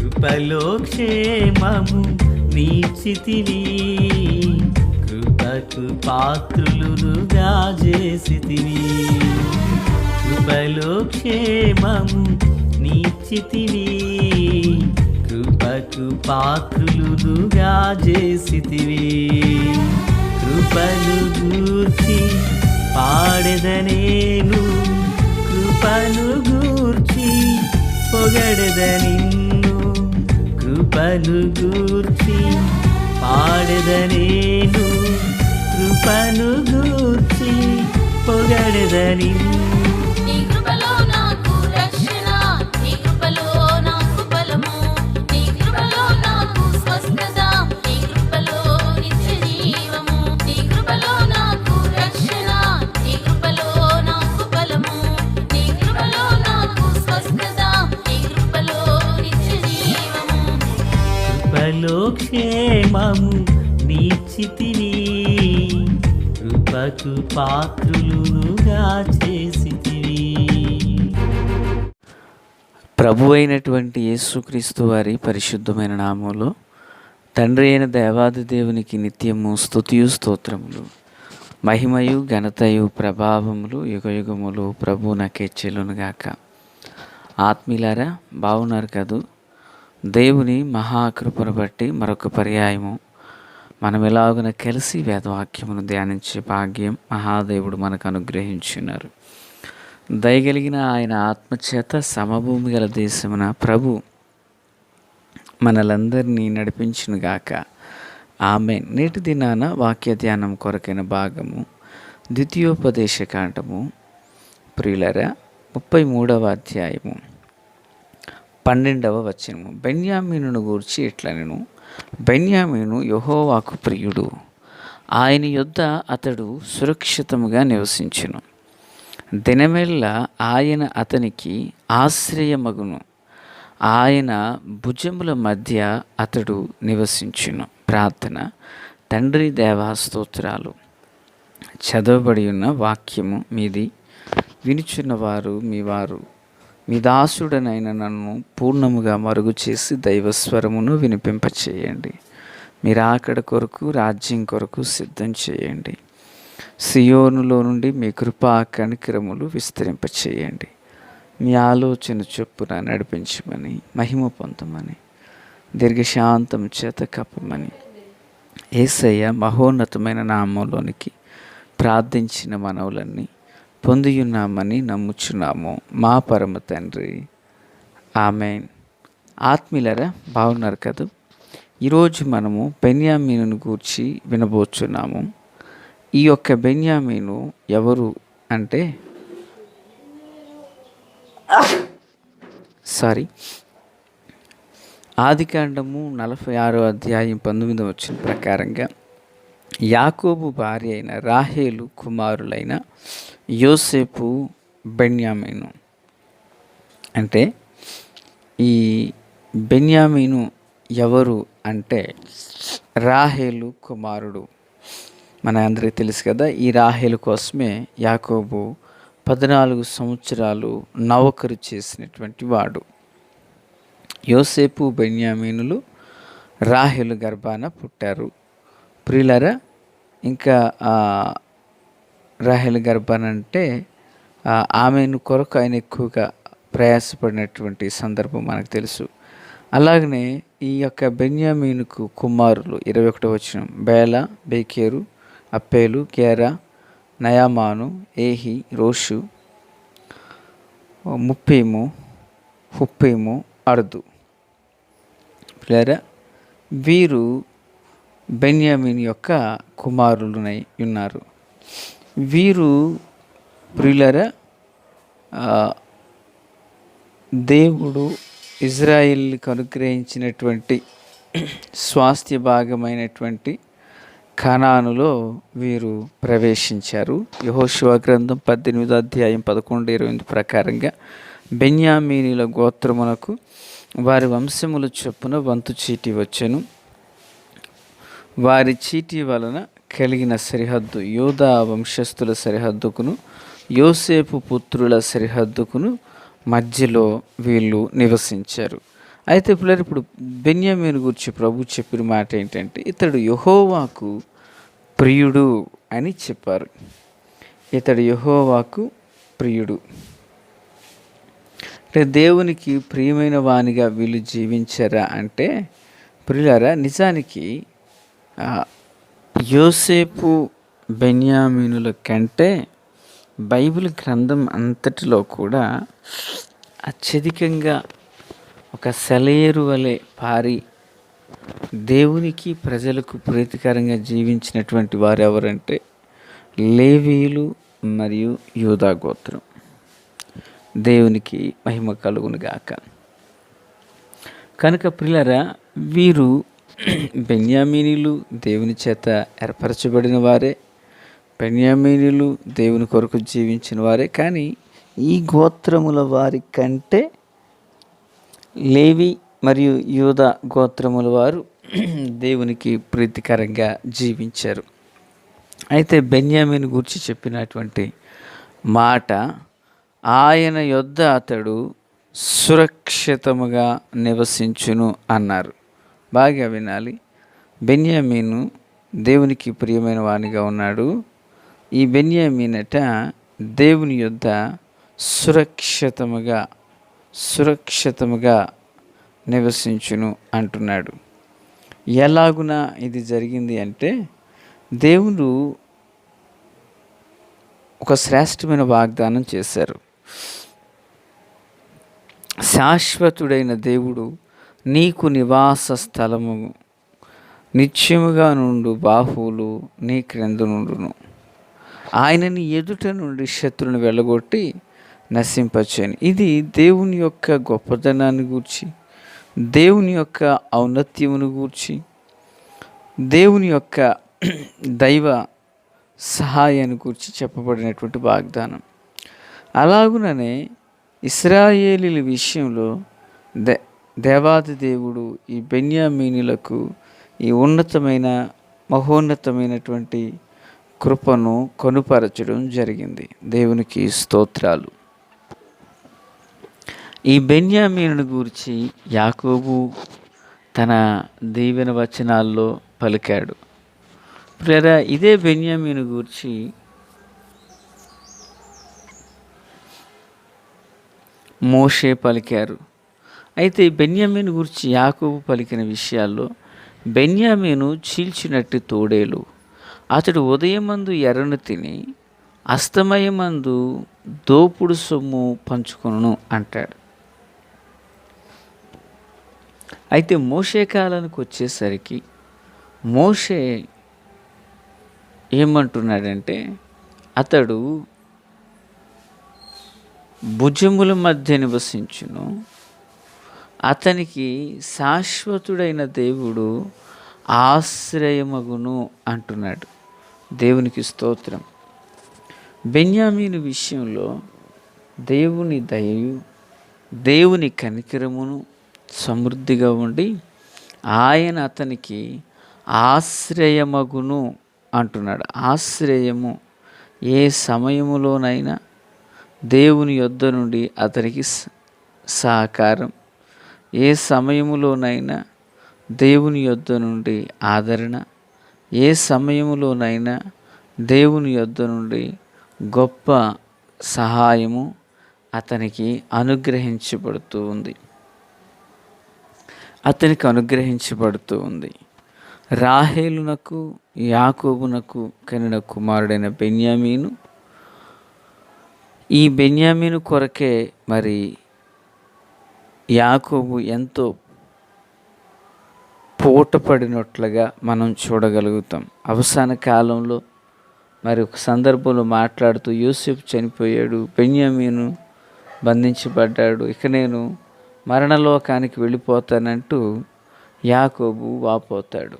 కృపలో క్షేమము నీచితివి, కృపకు పాత్రులుగా చేసితివి. కృపలో క్షేమము నీచితివి, కృపకు పాత్రులుగా చేసితివి. కృపను గూర్చి పాడెదనేను, కృపను గూర్చి పొగడెద నిన్ను. కృపను గూర్చి పాడెదనేను, కృపను గూర్చి పొగడెద నిన్ను. కృపలో క్షేమము నీచితివి, కృపకు పాత్రులుగా చేసితివి. ప్రభు అయినటువంటి యేసుక్రీస్తు వారి పరిశుద్ధమైన నామములో తండ్రి అయిన దేవాది దేవునికి నిత్యము స్తుతియు స్తోత్రములు, మహిమయు ఘనతయు ప్రభావములు యుగయుగములు ప్రభువునకే చెల్లునుగాక. ఆత్మీయులారా, బాగున్నారు కదూ? దేవుని మహాకృపను బట్టి మరొక పర్యాయము మనం ఎలాగున కలిసి వేదవాక్యమును ధ్యానించే భాగ్యం మహాదేవుడు మనకు అనుగ్రహించున్నారు. దయగలిగిన ఆయన ఆత్మచేత సమభూమి గల దేశమున ప్రభు మనలందరినీ నడిపించునుగాక. ఆమేన్. నేటి దినాన వాక్య ధ్యానం కొరకైన భాగము ద్వితీయోపదేశకాండము ప్రియులరా 33వ అధ్యాయము 12వ వచనము. బెన్యామీనును గూర్చి ఇట్లనెను, బెన్యామీను యెహోవాకు ప్రియుడు, ఆయన యొద్ద అతడు సురక్షితముగా నివసించును. దినమెల్లా ఆయన అతనికి ఆశ్రయమగును, ఆయన భుజముల మధ్య అతడు నివసించును. ప్రార్థన. తండ్రి దేవా స్తోత్రాలు. చదవబడి ఉన్న వాక్యము మీది, వినుచున్నవారు మీవారు. మీ దాసుడనైన నన్ను పూర్ణముగా మరుగు చేసి దైవస్వరమును వినిపింపచేయండి. మీరు అక్కడ కొరకు రాజ్యం కొరకు సిద్ధం చేయండి. సియోనులో నుండి మీ కృపా కనికరములు విస్తరింపచేయండి. మీ ఆలోచన చొప్పున నడిపించమని, మహిమ పొందమని, దీర్ఘశాంతం చేత కప్పమని యేసయ్య మహోన్నతమైన నామంలోనికి ప్రార్థించిన మనవులన్నీ పొందియున్నామని నమ్ముచున్నాము మా పరమ తండ్రి. ఆమేన్. ఆత్మీయులారా, బాగున్నారు కదా? ఈరోజు మనము బెన్యామీనును గూర్చి వినబోచున్నాము. ఈ యొక్క బెన్యామీను ఎవరు అంటే ఆదికాండము 46వ అధ్యాయం 19వ వచనం ప్రకారంగా యాకోబు భార్య అయిన రాహేలు కుమారులైన యోసేపు, బెన్యామీను. అంటే ఈ బెన్యామీను ఎవరు అంటే రాహేలు కుమారుడు. మన అందరికీ తెలుసు కదా, ఈ రాహేలు కోసమే యాకోబు 14 సంవత్సరాలు నౌకరు చేసినటువంటి వాడు. యోసేపు, బెన్యామీనులు రాహేలు గర్భాన పుట్టారు. ప్రియులారా, ఇంకా రాహేలు గర్భానంటే ఆమెను కొరకు ఆయన ఎక్కువగా ప్రయాసపడినటువంటి సందర్భం మనకు తెలుసు. అలాగనే ఈ యొక్క బెన్యామీనుకు కుమారులు 21వ వచనం బేల, బేకేరు, అప్పేలు, గేరా, నయామాను, ఏహి, రోషు, ముప్పీము, హుప్పీము, అర్దు. ప్రియులారా, వీరు బెన్యామీను యొక్క కుమారులునై ఉన్నారు. వీరు ప్రియులారా, దేవుడు ఇజ్రాయిల్కి అనుగ్రహించినటువంటి స్వాస్థ్య భాగమైనటువంటి కనానులో వీరు ప్రవేశించారు. యెహోషువ గ్రంథం 18వ అధ్యాయం 11-28 ప్రకారంగా బెన్యామీనుల గోత్రమునకు వారి వంశముల చొప్పున వంతు చీటి వచ్చెను. వారి చీటి వలన కలిగిన సరిహద్దు యూదా వంశస్థుల సరిహద్దుకును యోసేపు పుత్రుల సరిహద్దుకును మధ్యలో వీళ్ళు నివసించారు. అయితే పిల్లలు ఇప్పుడు బెన్యామీను గురించి ప్రభు చెప్పిన మాట ఏంటంటే, ఇతడు యెహోవాకు ప్రియుడు అని చెప్పారు. ఇతడు యెహోవాకు ప్రియుడు అంటే దేవునికి ప్రియమైన వానిగా వీళ్ళు జీవించారా అంటే, ప్రియులారా, నిజానికి యోసేపు బెన్యామీనుల కంటే బైబిల్ గ్రంథం అంతటిలో కూడా అత్యధికంగా ఒక సెలయేరు వలె పారి దేవునికి ప్రజలకు ప్రీతికరంగా జీవించినటువంటి వారు ఎవరంటే లేవీయులు మరియు యూదా గోత్రం. దేవునికి మహిమ కలుగును గాక. కనుక ప్రియులారా, వీరు బెన్యామీనీలు దేవుని చేత ఏర్పరచబడిన వారే, బెన్యామీనీలు దేవుని కొరకు జీవించిన వారే. కానీ ఈ గోత్రముల వారి కంటే లేవి మరియు యూదా గోత్రముల వారు దేవునికి ప్రీతికరంగా జీవించారు. అయితే బెన్యామీను గురించి చెప్పినటువంటి మాట, ఆయన యొద్ద అతడు సురక్షితముగా నివసించును అన్నారు. బాగా వినాలి. బెన్యామీను దేవునికి ప్రియమైన వానిగా ఉన్నాడు. ఈ బెన్యామీనట దేవుని యొద్ద సురక్షితముగా నివసించును అంటున్నాడు. ఎలాగున ఇది జరిగింది అంటే, దేవుడు ఒక శ్రేష్టమైన వాగ్దానం చేశారు. శాశ్వతుడైన దేవుడు నీకు నివాస స్థలము, నిత్యముగా నుండు బాహువులు నీ క్రింద నుండును. ఆయనని ఎదుట నుండి శత్రువుని వెళ్ళగొట్టి నశింపచేయను. ఇది దేవుని యొక్క గొప్పతనాన్ని గూర్చి, దేవుని యొక్క ఔన్నత్యమును గూర్చి, దేవుని యొక్క దైవ సహాయాన్ని గురించి చెప్పబడినటువంటి వాగ్దానం. అలాగుననే ఇశ్రాయేలీల విషయంలో దేవాది దేవుడు ఈ బెన్యామీనులకు ఈ మహోన్నతమైనటువంటి కృపను కొనుపరచడం జరిగింది. దేవునికి స్తోత్రాలు. ఈ బెన్యామీను గురించి యాకోబు తన దీవెన వచనాల్లో పలికాడు. ప్రియరా, ఇదే బెన్యామీను గురించి మోషే పలికారు. అయితే బెన్యామీను గురించి యాకోబు పలికిన విషయాల్లో, బెన్యామీను చీల్చినట్టు తోడేలు, అతడు ఉదయమందు ఎర్రను తిని అస్తమయమందు దోపుడు సొమ్ము పంచుకొనును అంటాడు. అయితే మోషే కాలానికి వచ్చేసరికి మోషే ఏమంటున్నాడంటే, అతడు భుజముల మధ్య నివసించును, అతనికి శాశ్వతుడైన దేవుడు ఆశ్రయమగును అంటున్నాడు. దేవునికి స్తోత్రం. బెన్యామీను విషయంలో దేవుని దయయు దేవుని కనికరమును సమృద్ధిగా ఉండి ఆయన అతనికి ఆశ్రయమగును అంటున్నాడు. ఆశ్రయము ఏ సమయములోనైనా దేవుని యొద్ద నుండి అతనికి సహకారం, ఏ సమయములోనైనా దేవుని యొద్ద నుండి ఆదరణ, ఏ సమయములోనైనా దేవుని యొద్ద నుండి గొప్ప సహాయము అతనికి అనుగ్రహించబడుతూ ఉంది. రాహేలునకు యాకోబునకు కనిన కుమారుడైన బెన్యామీను, ఈ బెన్యామీను కొరకే మరి యాకోబు ఎంతో పూటపడినట్లుగా మనం చూడగలుగుతాం. అవసాన కాలంలో మరి ఒక సందర్భంలో మాట్లాడుతూ, యోసేపు చనిపోయాడు, బెన్యామీను బంధించబడ్డాడు, ఇక నేను మరణలోకానికి వెళ్ళిపోతానంటూ యాకోబు వాపోతాడు.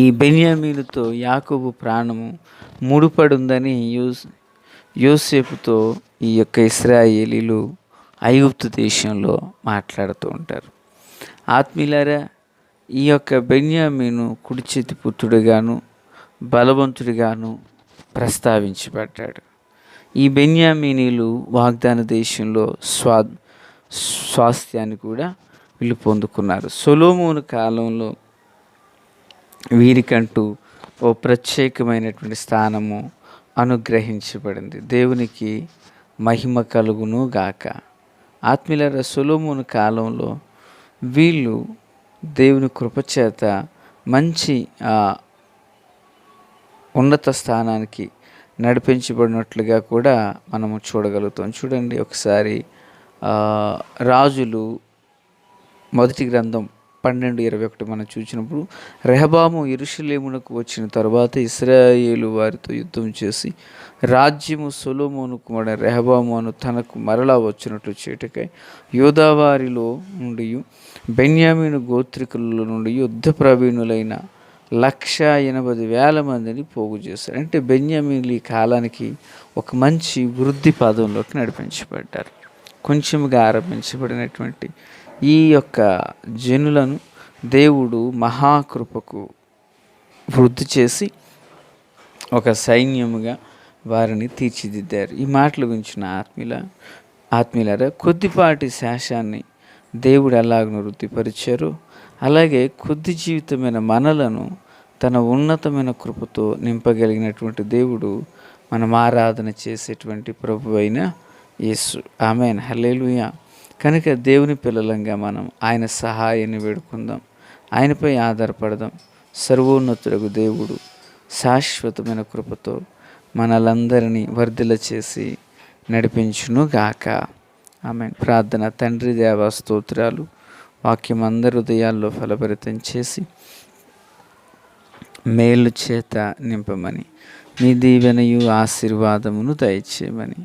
ఈ బెన్యామీనుతో యాకోబు ప్రాణము ముడిపడి ఉందని యోసేపుతో ఈ యొక్క ఇశ్రాయేలీలు ఐగుప్తు దేశంలో మాట్లాడుతూ ఉంటారు. ఆత్మీయులారా, ఈ యొక్క బెన్యామీను కుడి చేతి పుత్రుడిగాను బలవంతుడిగాను ప్రస్తావించబడ్డాడు. ఈ బెన్యామీనీలు వాగ్దాన దేశంలో స్వాస్థ్యాన్ని కూడా వీళ్ళు పొందుకున్నారు. సొలొమోను కాలంలో వీరికంటూ ఓ ప్రత్యేకమైనటువంటి స్థానము అనుగ్రహించబడింది. దేవునికి మహిమ కలుగును గాక. ఆత్మీయులారా, సొలొమోను కాలంలో వీళ్ళు దేవుని కృపచేత మంచి ఉన్నత స్థానానికి నడిపించబడినట్లుగా కూడా మనము చూడగలుగుతాం. చూడండి ఒకసారి రాజులు మొదటి గ్రంథం 12:21 మనం చూసినప్పుడు, రెహబాము యెరూషలేమునకు వచ్చిన తర్వాత ఇశ్రాయేలు వారితో యుద్ధం చేసి రాజ్యము సొలొమోను కుమారుడైన రెహబాము అను తనకు మరలా వచ్చినట్లు చేయుటకై యూదావారిలో నుండి బెన్యామీను గోత్రికుల నుండి యుద్ధ ప్రవీణులైన 180,000 మందిని పోగు చేశారు. అంటే బెన్యామీన్లు ఈ కాలానికి ఒక మంచి వృద్ధి పదంలోకి నడిపించబడ్డారు. కొంచెంగా ఆరంభించబడినటువంటి ఈ యొక్క జనులను దేవుడు మహాకృపకు వృద్ధి చేసి ఒక సైన్యముగా వారిని తీర్చిదిద్దారు. ఈ మాటల గురించిన ఆత్మీయులారా, కొద్దిపాటి శేషాన్ని దేవుడు ఎలాగను వృద్ధిపరిచారో అలాగే కొద్ది జీవితమైన మనలను తన ఉన్నతమైన కృపతో నింపగలిగినటువంటి దేవుడు మనం ఆరాధన చేసేటువంటి ప్రభు అయిన యేసు. ఆమేన్, హల్లెలూయా. కనుక దేవుని పిల్లలంగా మనం ఆయన సహాయాన్ని వేడుకుందాం, ఆయనపై ఆధారపడదాం. సర్వోన్నతుడగు దేవుడు శాశ్వతమైన కృపతో మనలందరినీ వర్ధిల్ల చేసి నడిపించును గాక. ఆమేన్. ప్రార్థన. తండ్రి దేవా, స్తోత్రాలు. వాక్యం అందరి హృదయాల్లో ఫలభరితం చేసి మేలు చేత నింపమని, నీ దీవెనయు ఆశీర్వాదమును దయచేయమని,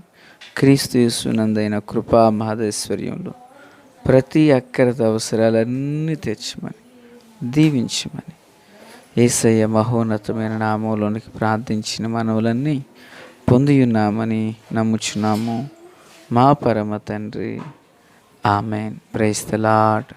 క్రీస్తు యేసునందైన కృపా మహదైశ్వర్యంలో ప్రతి అక్కరత అవసరాలన్నీ తెచ్చమని, దీవించమని యేసయ్య మహోన్నతమైన నామంలోనికి ప్రార్థించిన మనవులన్నీ పొందియున్నామని నమ్ముచున్నాము మా పరమ తండ్రి. ఆమెన్. Praise the lord.